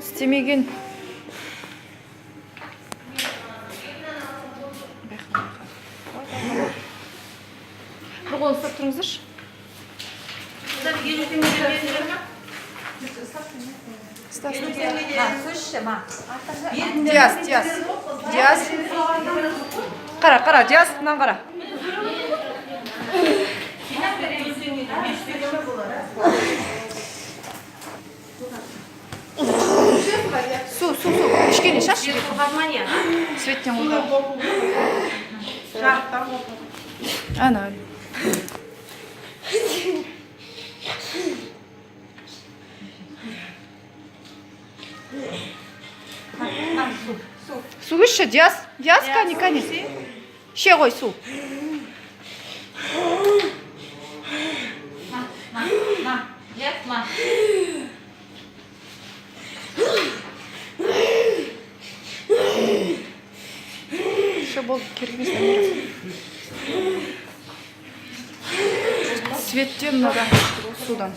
істемеген. Bir kol ısıp durunuzdur. Diyaz. Qara, Diyaz, bundan qara. Su. Kішкене шаш. Светтен қолда. Ана. Su іші, Дияс, кәне. Ше ғой су. Ше болды, кербестен. Светтен мұнда судан.